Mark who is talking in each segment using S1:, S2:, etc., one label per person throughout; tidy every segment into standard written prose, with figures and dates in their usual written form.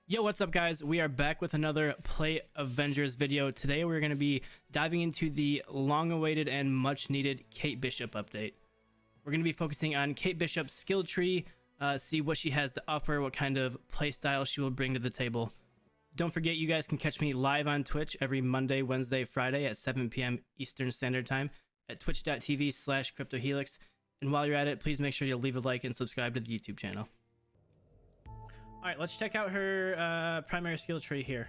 S1: Yo, what's up guys? We are back with another Play Avengers video. Today we're going to be diving into the long-awaited and much-needed Kate Bishop update. We're going to be focusing on Kate Bishop's skill tree, see what she has to offer, what kind of playstyle she will bring to the table. Don't forget, you guys can catch me live on Twitch every Monday, Wednesday, Friday at 7 p.m. Eastern Standard Time at twitch.tv/cryptohelix. And while you're at it, please make sure you leave a like and subscribe to the YouTube channel. All right, let's check out her primary skill tree here.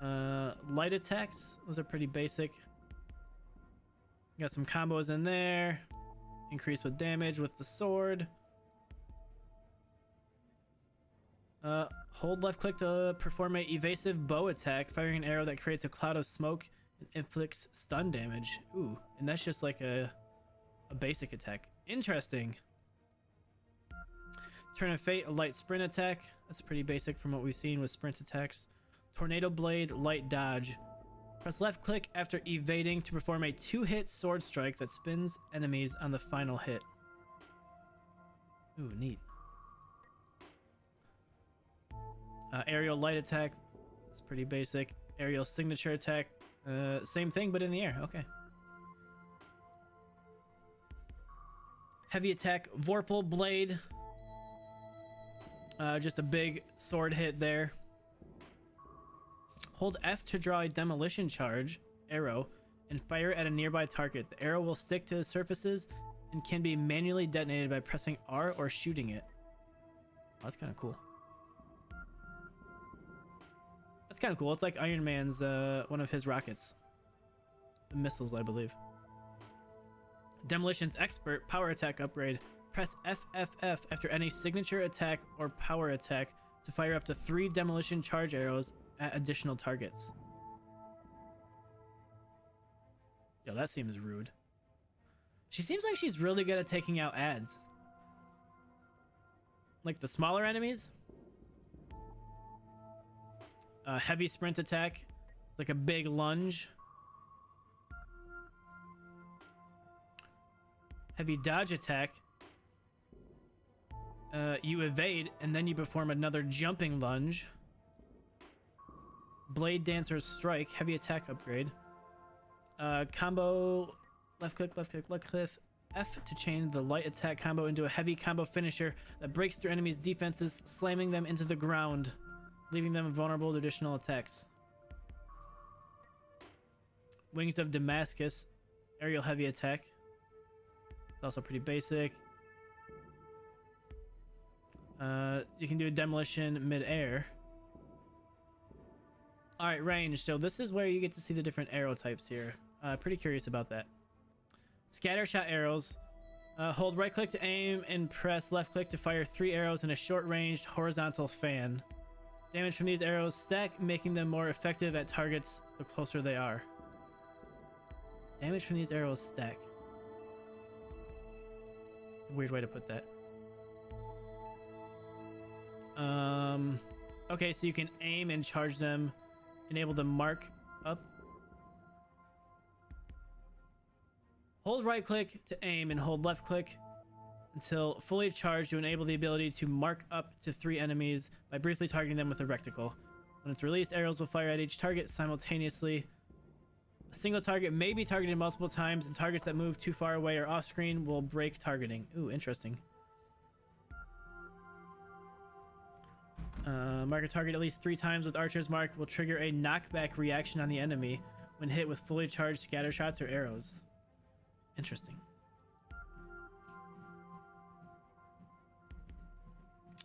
S1: Light attacks, those are pretty basic. Got some combos in there. Increase with damage with the sword. Hold left click to perform a evasive bow attack, firing an arrow that creates a cloud of smoke and inflicts stun damage. Ooh, and that's just like a basic attack. Interesting. Turn of Fate, a light sprint attack. That's pretty basic from what we've seen with sprint attacks. Tornado Blade, light dodge. Press left click after evading to perform a 2-hit sword strike that spins enemies on the final hit. Ooh, neat. Aerial light attack. It's pretty basic. Aerial signature attack. Same thing, but in the air. Okay. Heavy attack, Vorpal Blade. Just a big sword hit there. Hold F to draw a demolition charge arrow and fire at a nearby target. The arrow will stick to surfaces and can be manually detonated by pressing R or shooting it. Oh, that's kind of cool. That's kind of cool. It's like Iron Man's one of his rockets. The missiles, I believe. Demolition's Expert power attack upgrade. Press FFF after any signature attack or power attack to fire up to 3 demolition charge arrows at additional targets. Yo, that seems rude. She seems like she's really good at taking out ads. Like the smaller enemies. Heavy sprint attack. Like a big lunge. Heavy dodge attack. You evade and then you perform another jumping lunge. Blade Dancer's Strike, heavy attack upgrade. Combo, left click, F to change the light attack combo into a heavy combo finisher that breaks through enemies' defenses, slamming them into the ground, leaving them vulnerable to additional attacks. Wings of Damascus, aerial heavy attack. It's also pretty basic. You can do a demolition mid-air. All right, range. So this is where you get to see the different arrow types here. Pretty curious about that. Scatter shot arrows. Hold right click to aim and press left click to fire 3 arrows in a short ranged horizontal fan. Damage from these arrows stack, making them more effective at targets the closer they are. Damage from these arrows stack. Weird way to put that. Okay, so you can aim and charge them, enable the mark up. Hold right click to aim and hold left click until fully charged to enable the ability to mark up to 3 enemies by briefly targeting them with a reticle. When it's released, arrows will fire at each target simultaneously. A single target may be targeted multiple times, and targets that move too far away or off screen will break targeting. Ooh, interesting. Mark a target at least 3 times with Archer's Mark will trigger a knockback reaction on the enemy when hit with fully charged scatter shots or arrows. Interesting.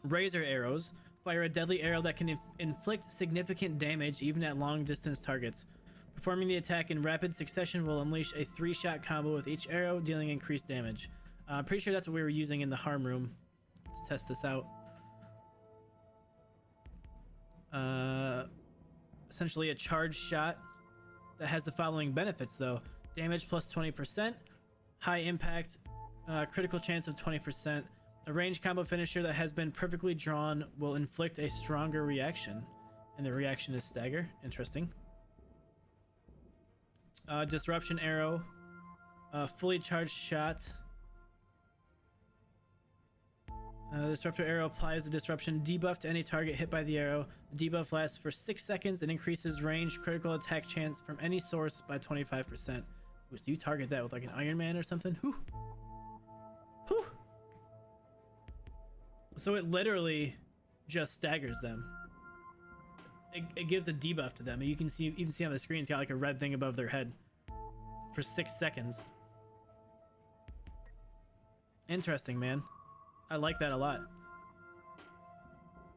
S1: Razor arrows. Fire a deadly arrow that can inflict significant damage even at long distance targets. Performing the attack in rapid succession will unleash a 3-shot combo with each arrow, dealing increased damage. I'm pretty sure that's what we were using in the harm room to test this out. Essentially a charge shot that has the following benefits though. Damage plus 20%, high impact, critical chance of 20%. A range combo finisher that has been perfectly drawn will inflict a stronger reaction, and the reaction is stagger. Interesting. Disruption arrow, fully charged shot. The disruptor arrow applies the disruption debuff to any target hit by the arrow. The debuff lasts for 6 seconds and increases range critical attack chance from any source by 25%. Ooh, so you target that with like an Iron Man or something? Whew. Whew. So it literally just staggers them. It gives a debuff to them. You can see, even see on the screen, it's got like a red thing above their head for 6 seconds. Interesting, man. I like that a lot.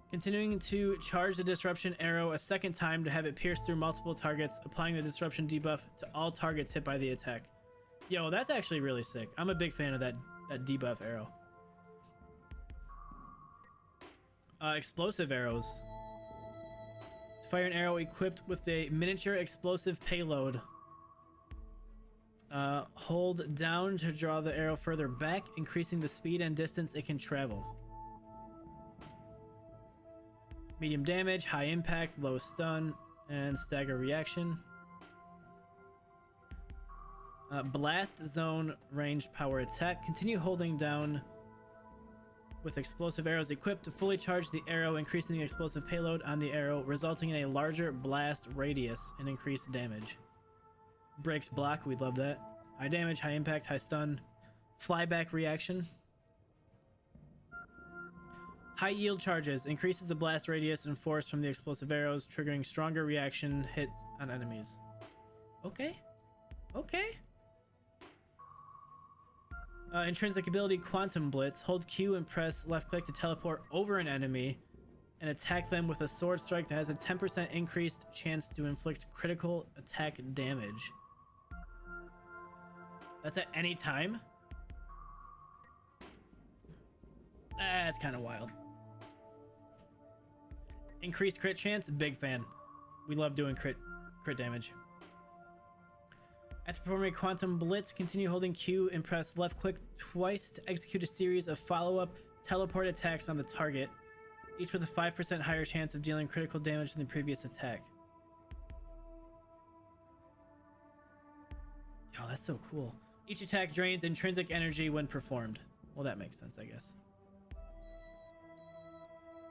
S1: Continuing to charge the disruption arrow a second time to have it pierce through multiple targets, applying the disruption debuff to all targets hit by the attack. Yo, that's actually really sick. I'm a big fan of that debuff arrow. Explosive arrows. Fire an arrow equipped with a miniature explosive payload. Hold down to draw the arrow further back, increasing the speed and distance it can travel. Medium damage, high impact, low stun, and stagger reaction. Blast zone range power attack. Continue holding down with explosive arrows equipped to fully charge the arrow, increasing the explosive payload on the arrow, resulting in a larger blast radius and increased damage. Breaks block, we love that. High damage, high impact, high stun. Flyback reaction. High yield charges. Increases the blast radius and force from the explosive arrows, triggering stronger reaction hits on enemies. Okay. Okay. Intrinsic ability, Quantum Blitz. Hold Q and press left click to teleport over an enemy and attack them with a sword strike that has a 10% increased chance to inflict critical attack damage. That's at any time? That's kind of wild. Increased crit chance, big fan. We love doing crit damage. After performing Quantum Blitz, continue holding Q and press left click twice to execute a series of follow-up teleport attacks on the target, each with a 5% higher chance of dealing critical damage than the previous attack. Oh, that's so cool. Each attack drains intrinsic energy when performed. Well, that makes sense, I guess.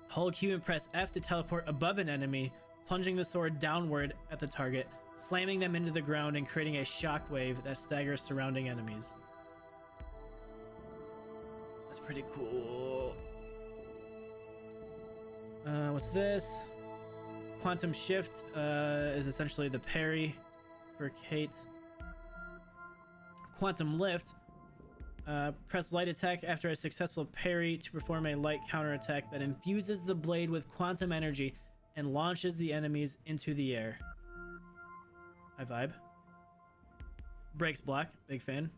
S1: Hold Q and press F to teleport above an enemy, plunging the sword downward at the target, slamming them into the ground and creating a shockwave that staggers surrounding enemies. That's pretty cool. What's this? Quantum Shift is essentially the parry for Kate. Quantum Lift. Press light attack after a successful parry to perform a light counterattack that infuses the blade with quantum energy and launches the enemies into the air. I vibe. Breaks block, big fan.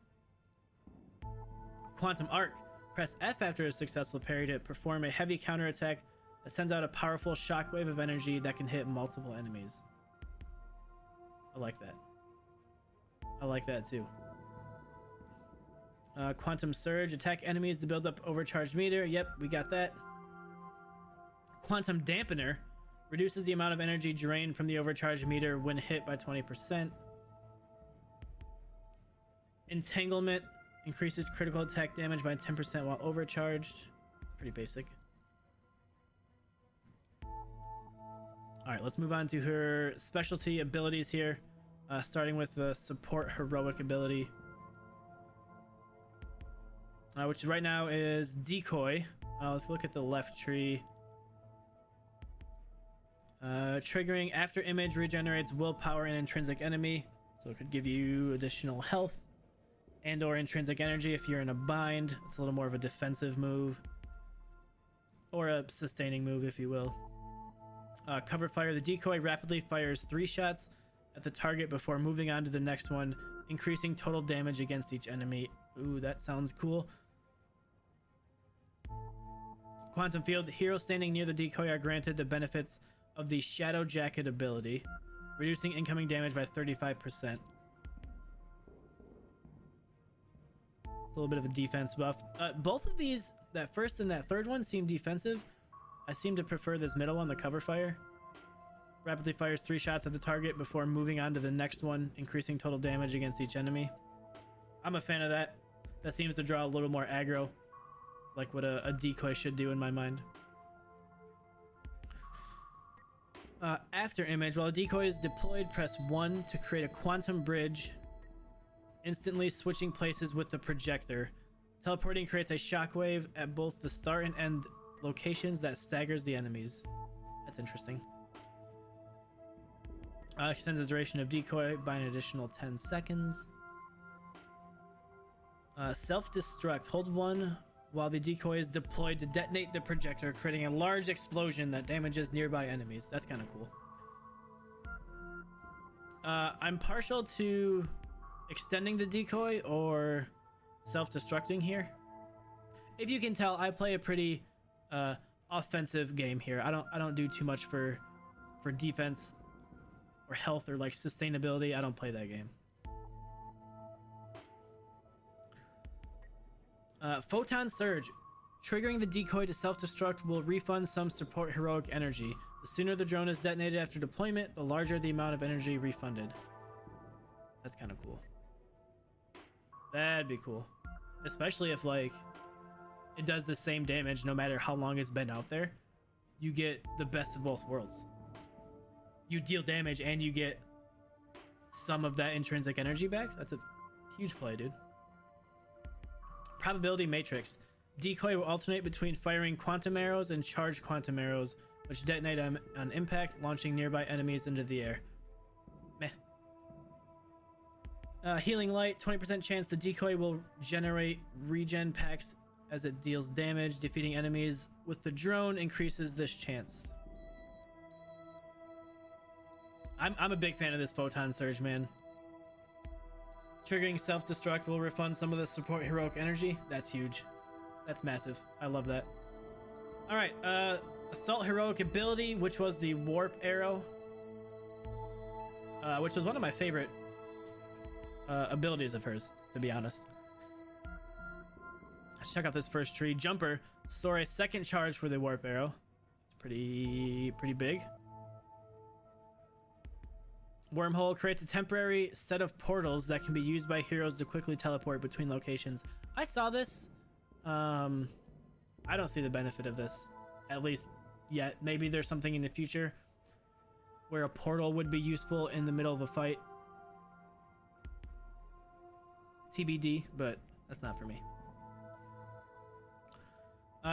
S1: Quantum Arc. Press F after a successful parry to perform a heavy counterattack that sends out a powerful shockwave of energy that can hit multiple enemies. I like that. I like that too. Quantum Surge. Attack enemies to build up overcharged meter. Yep, we got that. Quantum Dampener. Reduces the amount of energy drained from the overcharged meter when hit by 20%. Entanglement. Increases critical attack damage by 10% while overcharged. Pretty basic. Alright, let's move on to her specialty abilities here. Starting with the support heroic ability. Which right now is Decoy. Let's look at the left tree. Triggering after image regenerates willpower and intrinsic enemy, so it could give you additional health and or intrinsic energy if you're in a bind. It's a little more of a defensive move or a sustaining move, if you will. Cover fire. The Decoy rapidly fires 3 shots at the target before moving on to the next one, increasing total damage against each enemy. Ooh, that sounds cool. Quantum Field. The heroes standing near the Decoy are granted the benefits of the Shadow Jacket ability, reducing incoming damage by 35%. A little bit of a defense buff. Both of these, that first and that third one, seem defensive. I seem to prefer this middle one, the cover fire. Rapidly fires 3 shots at the target before moving on to the next one, increasing total damage against each enemy. I'm a fan of that. That seems to draw a little more aggro. like what a decoy should do in my mind. After image, while a decoy is deployed, press 1 to create a quantum bridge, instantly switching places with the projector. Teleporting creates a shockwave at both the start and end locations that staggers the enemies. That's interesting. Extends the duration of decoy by an additional 10 seconds. Self-Destruct. Hold 1 while the decoy is deployed to detonate the projector, creating a large explosion that damages nearby enemies. That's kind of cool. I'm partial to extending the decoy or self-destructing here. If you can tell, I play a pretty offensive game here. I don't do too much for defense or health or like sustainability. I don't play that game. Photon Surge. Triggering the decoy to self-destruct will refund some support heroic energy. The sooner the drone is detonated after deployment, the larger the amount of energy refunded. That's kind of cool. That'd be cool. Especially if like it does the same damage no matter how long it's been out there. You get the best of both worlds. You deal damage and you get some of that intrinsic energy back. That's a huge play, dude. Probability matrix. Decoy will alternate between firing quantum arrows and charged quantum arrows, which detonate on impact, launching nearby enemies into the air. Meh. Healing light. 20% chance the decoy will generate regen packs as it deals damage. Defeating enemies with the drone increases this chance. I'm a big fan of this Photon Surge, man. Triggering self-destruct will refund some of the support heroic energy. That's huge. That's massive. I love that. All right, assault heroic ability, which was the warp arrow, which was one of my favorite abilities of hers, to be honest. Let's check out this first tree. Jumper. Soar a second charge for the warp arrow. It's pretty big. Wormhole creates a temporary set of portals that can be used by heroes to quickly teleport between locations. I saw this. I don't see the benefit of this, at least yet. Maybe there's something in the future where a portal would be useful in the middle of a fight. TBD, but that's not for me.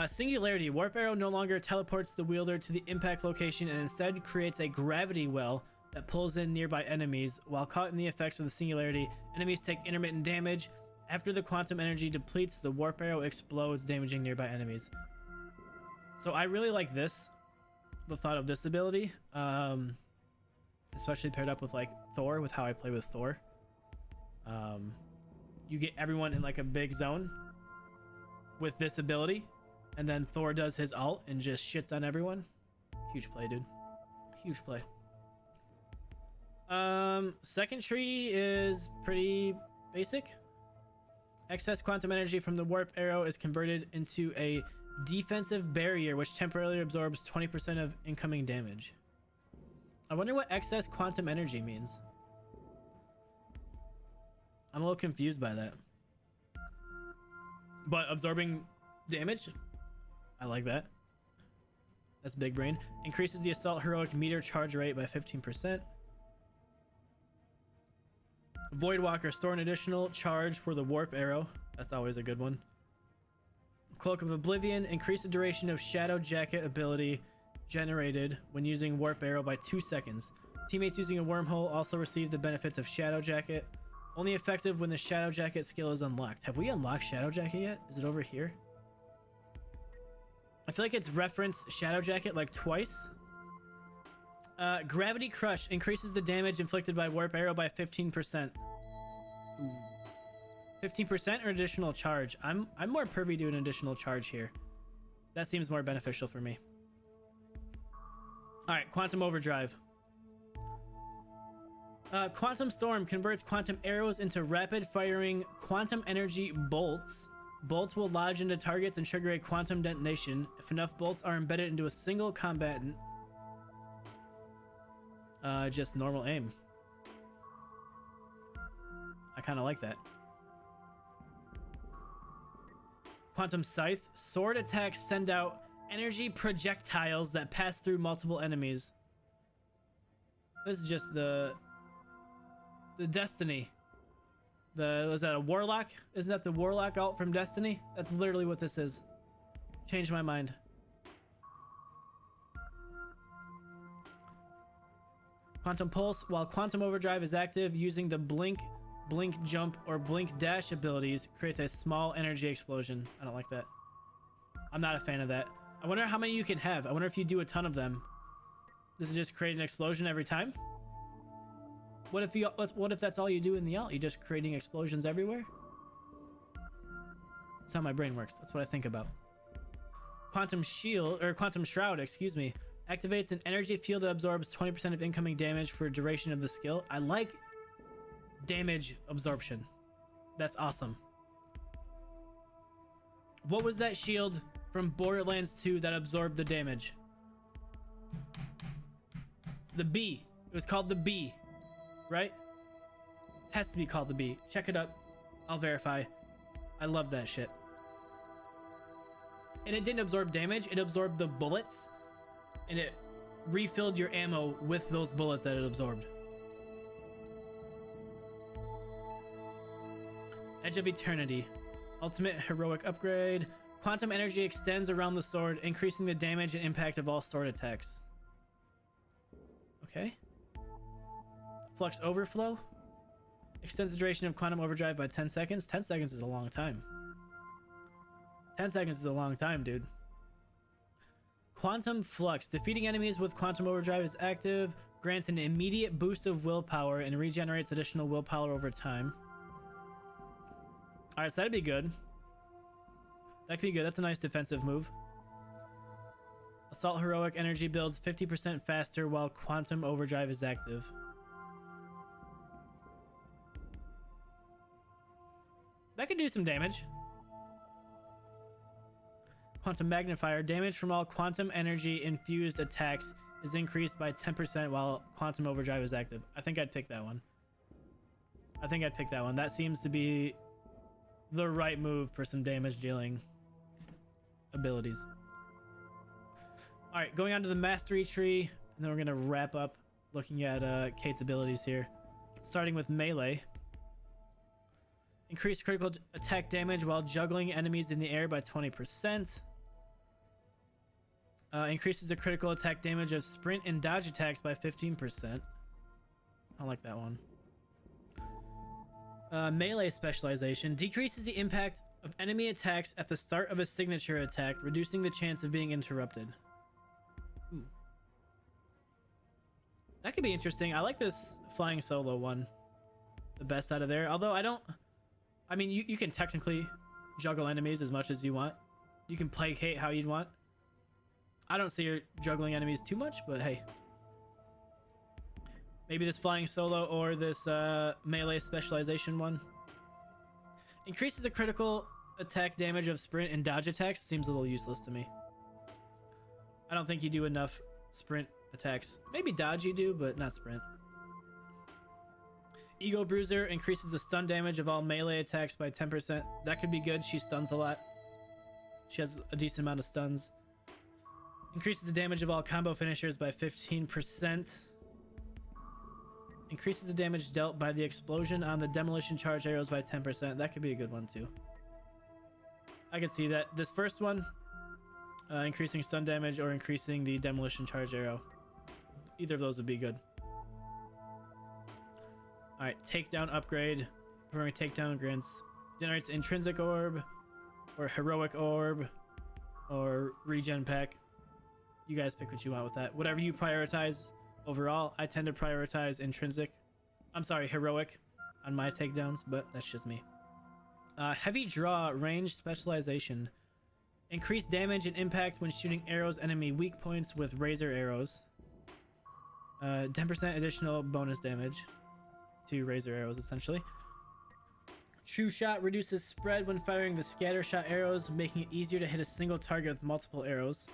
S1: Singularity. Warp arrow no longer teleports the wielder to the impact location and instead creates a gravity well that pulls in nearby enemies. While caught in the effects of the singularity, enemies take intermittent damage. After the quantum energy depletes, the warp arrow explodes, damaging nearby enemies. So I really like this, the thought of this ability, especially paired up with like Thor, with how I play with Thor. You get everyone in like a big zone with this ability, and then Thor does his ult and just shits on everyone. Huge play, dude. Huge play. Second tree is pretty basic. Excess quantum energy from the warp arrow is converted into a defensive barrier, which temporarily absorbs 20% of incoming damage. I wonder what excess quantum energy means. I'm a little confused by that. But absorbing damage? I like that. That's big brain. Increases the assault heroic meter charge rate by 15%. Voidwalker. Store an additional charge for the warp arrow. That's always a good one. Cloak of Oblivion. Increase the duration of Shadow Jacket ability generated when using warp arrow by 2 seconds. Teammates using a wormhole also receive the benefits of Shadow Jacket. Only effective when the Shadow Jacket skill is unlocked. Have we unlocked Shadow Jacket yet? Is it over here? I feel like it's referenced Shadow Jacket like twice. Gravity Crush increases the damage inflicted by warp arrow by 15%. 15% or additional charge? I'm more privy to an additional charge here. That seems more beneficial for me. All right, Quantum Overdrive. Quantum Storm converts quantum arrows into rapid firing quantum energy bolts. Bolts will lodge into targets and trigger a quantum detonation. If enough bolts are embedded into a single combatant, just normal aim. I kind of like that. Quantum Scythe. Sword attacks send out energy projectiles that pass through multiple enemies. This is just the Destiny. Was that a Warlock? Isn't that the Warlock alt from Destiny? That's literally what this is. Changed my mind. Quantum Pulse. While Quantum Overdrive is active, using the Blink, Jump, or Blink Dash abilities creates a small energy explosion. I don't like that. I'm not a fan of that. I wonder how many you can have. I wonder if you do a ton of them. Does it just create an explosion every time? What if that's all you do in the alt? You're just creating explosions everywhere? That's how my brain works. That's what I think about. Quantum Shroud, excuse me, activates an energy field that absorbs 20% of incoming damage for duration of the skill. I like damage absorption. That's awesome. What was that shield from Borderlands 2 that absorbed the damage? The Bee. It was called the Bee, right? Has to be called the Bee. Check it up. I'll verify. I love that shit. And it didn't absorb damage. It absorbed the bullets, and it refilled your ammo with those bullets that it absorbed. Edge of Eternity. Ultimate heroic upgrade. Quantum energy extends around the sword, increasing the damage and impact of all sword attacks. Okay. Flux Overflow. Extends the duration of Quantum Overdrive by 10 seconds. 10 seconds is a long time. 10 seconds is a long time, dude. Quantum Flux. Defeating enemies with Quantum Overdrive is active. Grants an immediate boost of willpower and regenerates additional willpower over time. Alright, so that'd be good. That could be good. That's a nice defensive move. Assault Heroic Energy builds 50% faster while Quantum Overdrive is active. That could do some damage. Quantum Magnifier. Damage from all quantum energy infused attacks is increased by 10% while Quantum Overdrive is active. I think I'd pick that one. That seems to be the right move for some damage dealing abilities. All right, going on to the mastery tree, and then we're gonna wrap up looking at Kate's abilities here. Starting with melee. Increase critical attack damage while juggling enemies in the air by 20%. Increases the critical attack damage of sprint and dodge attacks by 15%. I like that one. Melee specialization. Decreases the impact of enemy attacks at the start of a signature attack, reducing the chance of being interrupted. Ooh. That could be interesting. I like this flying solo one the best out of there. Although I mean, you can technically juggle enemies as much as you want. You can play Kate how you'd want. I don't see her juggling enemies too much, but hey. Maybe this flying solo or this melee specialization one. Increases the critical attack damage of sprint and dodge attacks. Seems a little useless to me. I don't think you do enough sprint attacks. Maybe dodge you do, but not sprint. Ego Bruiser increases the stun damage of all melee attacks by 10%. That could be good. She stuns a lot. She has a decent amount of stuns. Increases the damage of all combo finishers by 15%. Increases the damage dealt by the explosion on the demolition charge arrows by 10%. That could be a good one too. I could see that. This first one, increasing stun damage or increasing the demolition charge arrow. Either of those would be good. Alright, takedown upgrade. Performing takedown generates intrinsic orb or heroic orb or regen pack. You guys pick what you want with that. Whatever you prioritize. Overall, I tend to prioritize heroic on my takedowns, but that's just me. Heavy draw range specialization. Increase damage and impact when shooting arrows enemy weak points with razor arrows. 10% additional bonus damage to razor arrows, essentially. True Shot reduces spread when firing the scatter shot arrows, making it easier to hit a single target with multiple arrows.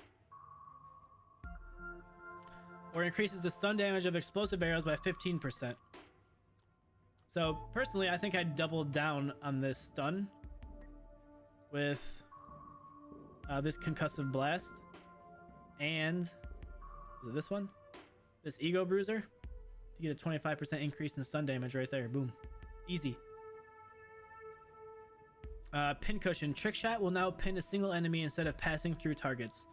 S1: Or increases the stun damage of explosive arrows by 15%. So, personally, I think I'd double down on this stun with This concussive blast, and is it this one? This ego bruiser. You get a 25% increase in stun damage right there. Boom, easy. Pincushion. Trick shot will now pin a single enemy instead of passing through targets.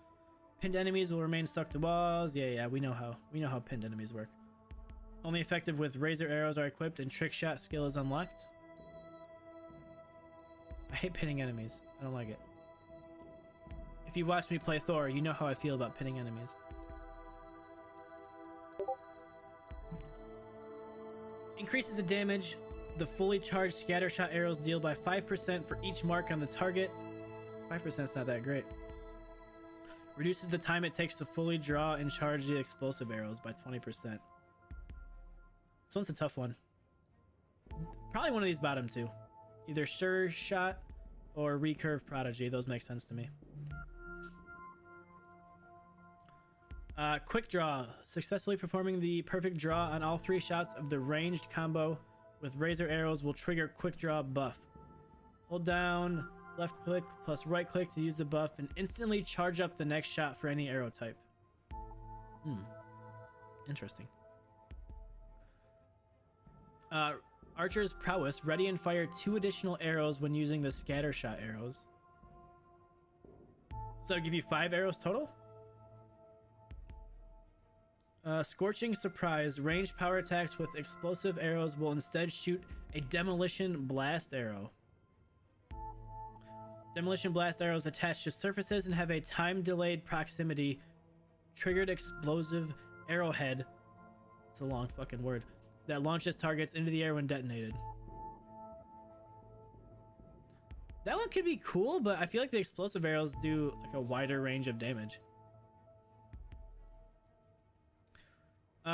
S1: Pinned enemies will remain stuck to walls. Yeah, we know how pinned enemies work. Only effective with razor arrows are equipped and trick shot skill is unlocked. I hate pinning enemies. I don't like it. If you've watched me play Thor, you know how I feel about pinning enemies. Increases the damage the fully charged scatter shot arrows deal by 5% for each mark on the target. 5% is not that great. Reduces the time it takes to fully draw and charge the explosive arrows by 20%. This one's a tough one. Probably one of these bottom two. Either Sure Shot or Recurve Prodigy. Those make sense to me. Quick Draw. Successfully performing the perfect draw on all 3 shots of the ranged combo with razor arrows will trigger Quick Draw buff. Hold down left click plus right click to use the buff and instantly charge up the next shot for any arrow type. Interesting. Archer's Prowess. Ready and fire 2 additional arrows when using the scatter shot arrows. So that'll give you 5 arrows total? Scorching Surprise. Ranged power attacks with explosive arrows will instead shoot a Demolition Blast arrow. Demolition Blast arrows attached to surfaces and have a time-delayed proximity triggered explosive arrowhead. It's a long fucking word. That launches targets into the air when detonated. That one could be cool, but I feel like the explosive arrows do like a wider range of damage.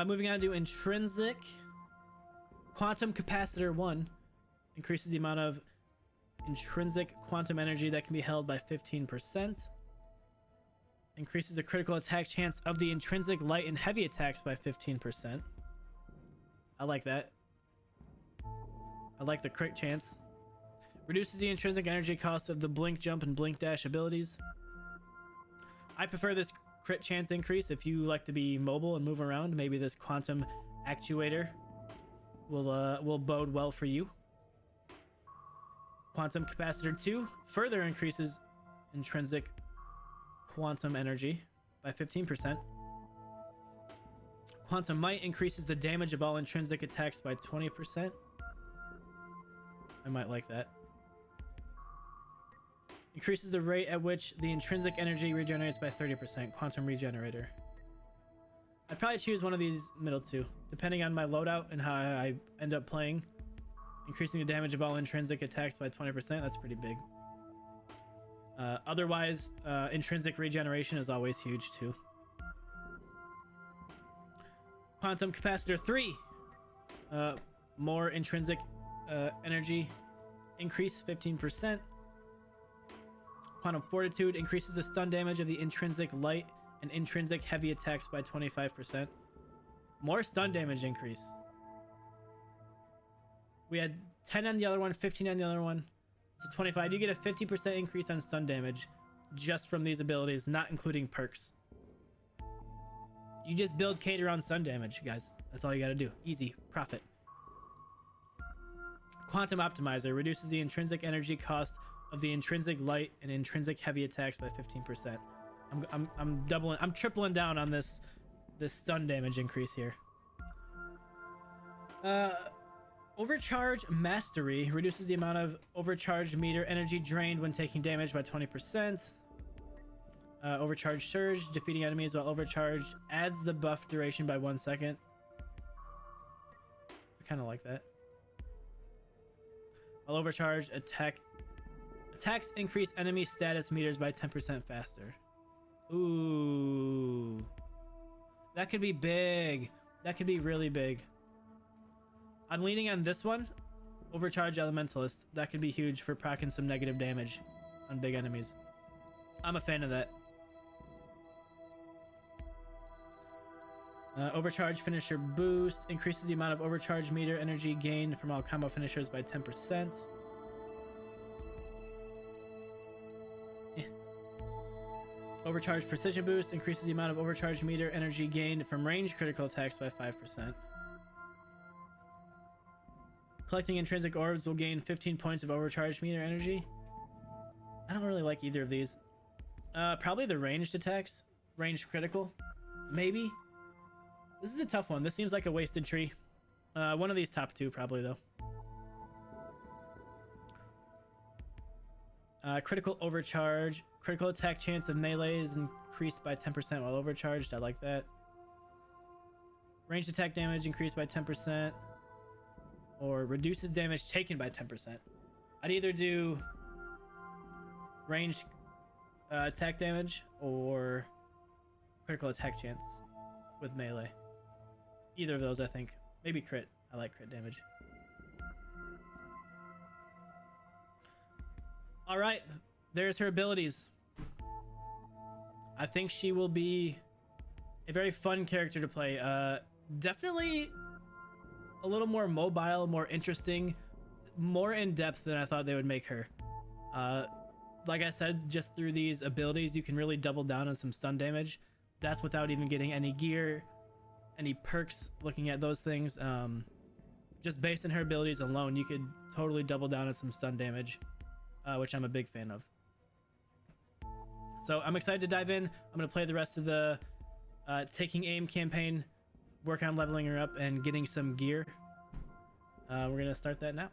S1: Moving on to Intrinsic. Quantum Capacitor 1 increases the amount of intrinsic quantum energy that can be held by 15%. Increases the critical attack chance of the intrinsic light and heavy attacks by 15%. I like that. I like the crit chance. Reduces the intrinsic energy cost of the blink jump and blink dash abilities. I prefer this crit chance increase if you like to be mobile and move around. Maybe this quantum actuator will bode well for you. Quantum Capacitor 2 further increases intrinsic quantum energy by 15%. Quantum Might increases the damage of all intrinsic attacks by 20%. I might like that. Increases the rate at which the intrinsic energy regenerates by 30%. Quantum Regenerator. I'd probably choose one of these middle two, depending on my loadout and how I end up playing. Increasing the damage of all intrinsic attacks by 20%. That's pretty big. Otherwise, intrinsic regeneration is always huge too. Quantum Capacitor 3. More intrinsic energy increase, 15%. Quantum Fortitude increases the stun damage of the intrinsic light and intrinsic heavy attacks by 25%. More stun damage increase. We had 10 on the other one, 15 on the other one. So 25. You get a 50% increase on stun damage just from these abilities, not including perks. You just build Kate around stun damage, guys. That's all you gotta do. Easy. Profit. Quantum Optimizer reduces the intrinsic energy cost of the intrinsic light and intrinsic heavy attacks by 15%. I'm tripling down on this stun damage increase here. Overcharge Mastery reduces the amount of overcharged meter energy drained when taking damage by 20%. Overcharged Surge, defeating enemies while overcharged adds the buff duration by 1 second. I kind of like that. While overcharged attacks increase enemy status meters by 10% faster. Ooh, that could be big. That could be really big. I'm leaning on this one. Overcharge Elementalist. That could be huge for proccing some negative damage on big enemies. I'm a fan of that. Overcharge Finisher Boost increases the amount of overcharge meter energy gained from all combo finishers by 10%. Overcharge precision boost increases the amount of overcharge meter energy gained from range critical attacks by 5%. Collecting intrinsic orbs will gain 15 points of overcharge meter energy. I don't really like either of these. Probably the ranged attacks. Ranged critical. Maybe. This is a tough one. This seems like a wasted tree. One of these top two probably though. Critical overcharge. Critical attack chance of melee is increased by 10% while overcharged. I like that. Ranged attack damage increased by 10%. Or reduces damage taken by 10%. I'd either do ranged attack damage or critical attack chance with melee. Either of those, I think. Maybe crit. I like crit damage. All right, there's her abilities. I think she will be a very fun character to play. Definitely a little more mobile, more interesting, more in-depth than I thought they would make her. Like I said, just through these abilities, you can really double down on some stun damage. That's without even getting any gear, any perks, looking at those things. Just based on her abilities alone, you could totally double down on some stun damage, which I'm a big fan of. So I'm excited to dive in. I'm going to play the rest of the Taking Aim campaign, work on leveling her up and getting some gear. We're going to start that now.